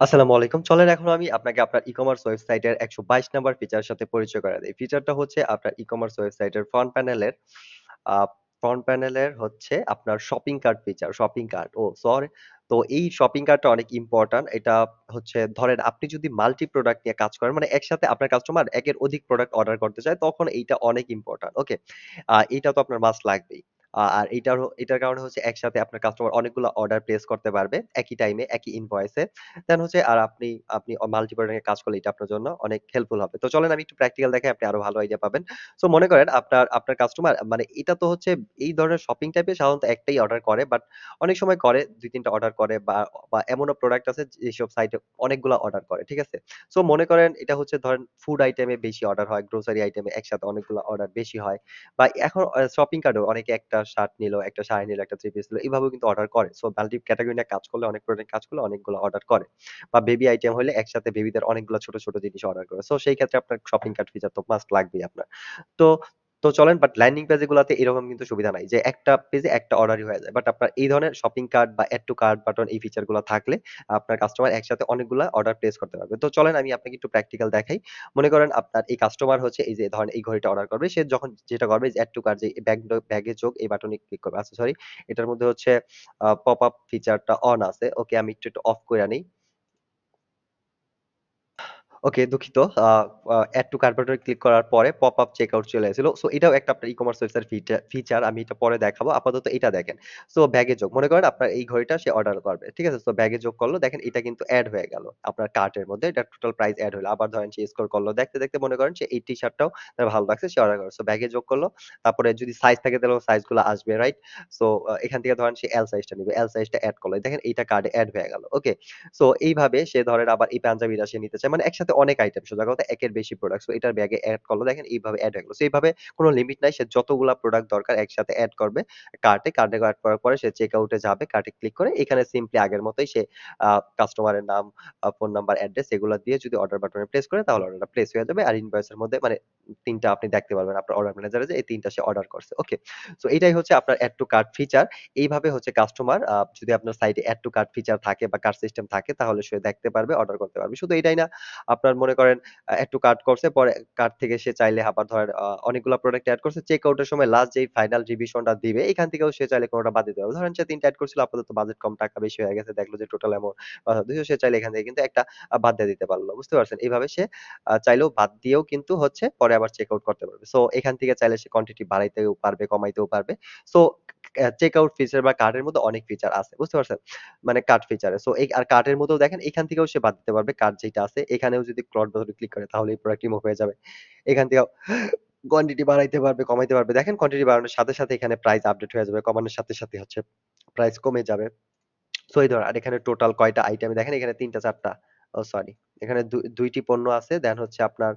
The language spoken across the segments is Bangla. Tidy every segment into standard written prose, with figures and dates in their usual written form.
আসসালামু আলাইকুম। চলেন এখন আমি আপনাকে আপনার ই-কমার্স ওয়েবসাইটের ১২২ নাম্বার ফিচারের সাথে পরিচয় করায় দেই। ফিচারটা হচ্ছে আপনার ই-কমার্স ওয়েবসাইটের আ ফ্রন্ট প্যানেলের হচ্ছে আপনার shopping cart feature. Shopping cart sorry. তো এই শপিং কার্টটা অনেক ইম্পোর্টেন্ট। এটা হচ্ছে ধরেন আপনি যদি মাল্টি প্রোডাক্ট নিয়ে কাজ করেন, মানে একসাথে আপনার কাস্টমার একের অধিক প্রোডাক্ট অর্ডার করতে চায়, তখন এইটা অনেক ইম্পোর্টেন্ট। ওকে? এইটা তো আপনার মাস্ট লাগবেই। আর এটার কারণে হচ্ছে একসাথে আপনার কাস্টমার অনেকগুলা অর্ডার প্লেস করতে পারবে একই টাইমে, একই ইনভয়েসে। দেন হচ্ছে আর আপনি মাল্টি প্রোডাক্ট এর কাজ করলে এটা আপনার জন্য অনেক হেল্পফুল হবে। তো চলেন আমি একটু প্র্যাকটিক্যাল দেখাই, আপনি আরো ভালো আইডিয়া পাবেন। সো মনে করেন আপনার কাস্টমার, মানে এটা তো হচ্ছে এই ধরনের শপিং টাইপের সাধারণত একটাই অর্ডার করে। বাট অনেক সময় করে ২-৩ টা অর্ডার করে, বা এমনও প্রোডাক্ট আছে যেসব সাইটে অনেকগুলা অর্ডার করে। ঠিক আছে? সো মনে করেন এটা হচ্ছে ধরেন ফুড আইটেমে বেশি অর্ডার হয়, গ্রোসারি আইটেমে একসাথে অনেকগুলা অর্ডার বেশি হয়। বা এখন শপিং কার্টেও অনেকে একটা শার্ট নিলো, একটা শাড়ি নিলো, একটা থ্রি পিস নিলো। এভাবেও কিন্তু অর্ডার করে। সো মাল্টি ক্যাটেগরি নিয়ে কাজ করলে, অনেক প্রোডাক্ট কাজ করলে অনেকগুলো অর্ডার করে। বা বেবি আইটেম হইলে একসাথে বেবিদের অনেকগুলা ছোট, ছোট জিনিস অর্ডার করে। সো সেই ক্ষেত্রে আপনার শপিং কার্ট ফিচার তো মাস্ট লাগবেই আপনার। তো তো চলেন, বাট ল্যান্ডিং পেজ গুলাতে এরকম কিন্তু সুবিধা নাই যে একটা পেজে একটা অর্ডারই হয়ে যায়। বাট আপনার এই ধরনের শপিং কার্ট বা এড টু কার্ট বাটন, এই ফিচার গুলা থাকলে আপনার কাস্টমার একসাথে অনেকগুলা অর্ডার প্লেস করতে পারবে। তো চলেন আমি আপনাকে একটু প্র্যাকটিক্যাল দেখাই। মনে করেন আপনার এই কাস্টমার হচ্ছে এই যে ধরেন এই ঘড়িটা অর্ডার করবে। সে যখন যেটা করবে যে এড টু কার্ট, যে ব্যাগে যোগ এই বাটনে ক্লিক করবে। আচ্ছা সরি, এটার মধ্যে হচ্ছে পপ আপ ফিচারটা অন আছে। ওকে, আমি একটু অফ কইরা নেই। ওকে, দুঃখিত। আ আ এড টু কার্ট বাটনে ক্লিক করার পরে পপ-আপ চেকআউট চলে এসেছিল। সো এটাও একটা আপনার ই-কমার্স ওয়েবসাইট ফিচার। আমি এটা পরে দেখাবো। আপাতত এটা দেখেন। সো ব্যাগে যোগ। মনে করেন আপনার এই ঘড়িটা সে অর্ডার করবে। ঠিক আছে? সো ব্যাগে যোগ করলো। দেখেন এটা কিন্তু এড হয়ে গেল আপনার কার্টের মধ্যে। এটার টোটাল প্রাইস এড হইলো। আবার ধরেন সে স্ক্রল করলো। দেখতে, দেখতে মনে করেন সে এই টি-শার্টটাও তার ভালো লাগছে, সে অর্ডার করলো। সো ব্যাগে যোগ করলো। তারপরে যদি সাইজ থাকে তাহলে সাইজ গুলো আসবে, রাইট? সো এখান থেকে ধরেন সে এল সাইজটা নিবে। এল সাইজটা এড করলো। দেখেন এইটা কার্ডে এড হয়ে গেল। ওকে? সো এইভাবে সে ধরেন আবার এই পাঞ্জাবিটা সে নিতে চায়। মানে একসাথে অনেক আইটেম, সোজা কথা একের বেশি প্রোডাক্ট। সো এটার ব্যাগে এড করলো। দেখেন এইভাবে এড হয়ে গেল। সো এইভাবে কোন লিমিট নাই। সে যতগুলা প্রোডাক্ট দরকার একসাথে এড করবে কার্টে এড করার পরে সে চেক আউট এ যাবে। কার্টে ক্লিক করে এখানে সিম্পলি আগের মতই সে কাস্টমারের নাম, ফোন নাম্বার, অ্যাড্রেস এগুলা দিয়ে যদি অর্ডার বাটনে প্লেস করে, তাহলে অর্ডারটা প্লেস হয়ে যাবে। আর ইনভয়েসের মধ্যে মানে ৩ টা আপনি দেখতে পারবেন আপনার অর্ডার ম্যানেজারে যে এই ৩ টা সে অর্ডার করছে। ওকে? সো এটাই হচ্ছে আপনার এড টু কার্ট ফিচার। এইভাবে হচ্ছে কাস্টমার যদি আপনার সাইটে এড টু কার্ট ফিচার থাকে বা কার্ট সিস্টেম থাকে, তাহলে সে দেখতে পারবে, অর্ডার করতে পারবে। শুধু এটাই না, আপনার মনে করেন এড টু কার্ট করছে, পরে কার্ট থেকে সে চাইলে আবার ধরেন অনেকগুলা প্রোডাক্ট এড করছে। চেক আউট এর সময় লাস্ট যেই ফাইনাল রিভিশনটা দিবে, এখান থেকেও সে চাইলে কোনটা বাদ দিতে পারবে। ধরেন সে ৩ টা এড করছিল, আপাতত বাজেট কম, টাকা বেশি হয়ে গেছে। দেখলো যে টোটাল অ্যামাউন্ট ২০০, সে চাইলে এখান থেকে কিন্তু একটা বাদ দিয়ে দিতে পারল। বুঝতে পারছেন? এভাবে সে চাইলেও বাদ দিয়েও কিন্তু হচ্ছে পরে আবার চেক আউট করতে পারবে। সো এখান থেকে চাইলে সে কোয়ান্টিটি বাড়াইতেও পারবে, কমাইতেও পারবে। সো চেক আউট ফিচার বা কার্টের মধ্যে অনেক ফিচার আছে। বুঝতে পারছেন? মানে কার্ট ফিচারে। সো এই আর কার্টের মধ্যেও দেখেন এখান থেকেও সে বাদ দিতে পারবে। কার্ট যেটা আছে এখানেও যদি ক্লট বাটনে ক্লিক করে, তাহলে এই প্রোডাক্ট রিমুভ হয়ে যাবে। এখান থেকেও কোয়ান্টিটি বাড়াইতে পারবে, কমাইতে পারবে। দেখেন কোয়ান্টিটি বাড়ানোর সাথে, সাথে এখানে প্রাইস আপডেট হয়ে যাবে। কমানোর সাথে, সাথে হচ্ছে প্রাইস কমে যাবে। সো এই ধরেন, আর এখানে টোটাল কয়টা আইটেম দেখেন, এখানে ৩ টা ৪ টা। সরি। এখানে ২ টি পণ্য আছে। দেন হচ্ছে আপনার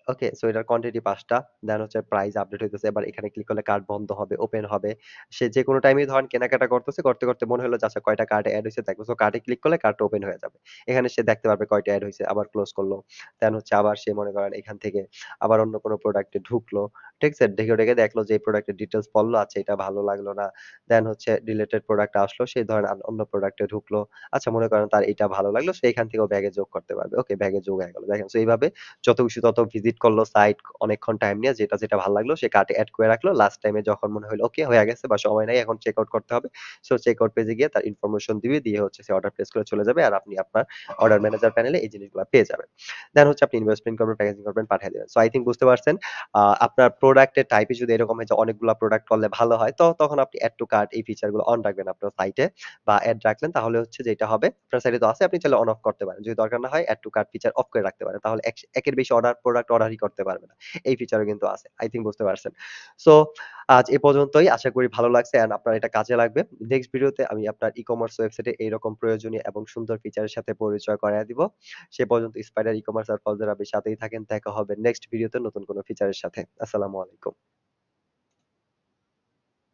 ওকে, সো এটার কোয়ান্টিটি ৫ টা। দেন হচ্ছে প্রাইস আপডেট হইতেছে। এবার এখানে ক্লিক করলে কার্ট বন্ধ হবে, ওপেন হবে। সে যেকোনো টাইমেই ধরেন কেনাকাটা করতেছে, করতে, করতে মনে হলো যে আচ্ছা কয়টা কার্টে এড হইছে দেখবো। সো কার্টে ক্লিক করলে কার্টটা ওপেন হয়ে যাবে। এখানে সে দেখতে পারবে কয়টা এড হইছে। আবার ক্লোজ করলো। দেন হচ্ছে আবার সে মনে করেন এখান থেকে আবার অন্য কোনো প্রোডাক্টে ঢুকলো। ঠিক আছে? ঢুকে দেখলো যে এই প্রোডাক্টের ডিটেইলস পড়লো। আচ্ছা এটা ভালো লাগলো না। দেন হচ্ছে ডিলিটেড প্রোডাক্ট আসলো। সে ধরেন অন্য প্রোডাক্টে ঢুকলো। আচ্ছা মনে করেন তার এটা ভালো লাগলো। সে এখান থেকেও ব্যাগে যোগ করতে পারবে। ওকে, ব্যাগে যোগ হয়ে গেল। দেখেন, সো এইভাবে যত খুশি তত ভিজিট করলো সাইট, অনেকক্ষণ টাইম নিয়ে যেটা ভালো লাগলো সে কার্টে এড করে রাখলো। লাস্ট টাইমে যখন মনে হইলো ওকে হয়ে গেছে বা সময় নাই, এখন চেক আউট করতে হবে। সো চেক আউট পেজে গিয়ে তার ইনফরমেশন দিবে। দিয়ে হচ্ছে সে অর্ডার প্লেস করে চলে যাবে। আর আপনি আপনার অর্ডার ম্যানেজার প্যানেলে এই জিনিসগুলা পেয়ে যাবেন। দেন হচ্ছে আপনি ইনভয়েস করবেন, প্যাকেজিং করবেন, পাঠিয়ে দিবেন। সো আই থিংক বুঝতে পারছেন। আপনার প্রোডাক্টের টাইপই যদি এরকম হয় যে অনেকগুলা প্রোডাক্ট করলে ভালো হয়, তো তখন আপনি এড টু কার্ট এই ফিচার গুলো অন রাখবেন আপনার সাইটে, বা এড রাখলেন, তাহলে হচ্ছে যেটা হবে আপনার সাইটে তো আছে, আপনি চাইলে অন অফ করতে পারেন। যদি দরকার না হয় add to cart feature off করে রাখতে পারেন। তাহলে একের বেশি প্রোডাক্ট অর্ডারই করতে পারবে না। এই ফিচারও কিন্তু আছে। আই থিংক বুঝতে পারছেন। সো আজ এ পর্যন্তই। আশা করি ভালো লাগছে অ্যান্ড আপনার এটা কাজে লাগবে। নেক্সট ভিডিওতে আমি আপনার ই-কমার্স ওয়েবসাইটে এইরকম প্রয়োজনীয় এবং সুন্দর ফিচারের সাথে পরিচয় করাইয়া দিব। সে পর্যন্ত স্পাইডার ই-কমার্স আর ফজদের সাথেই থাকেন। দেখা হবে নেক্সট ভিডিওতে নতুন কোনো ফিচারের সাথে। আসসালামু আলাইকুম।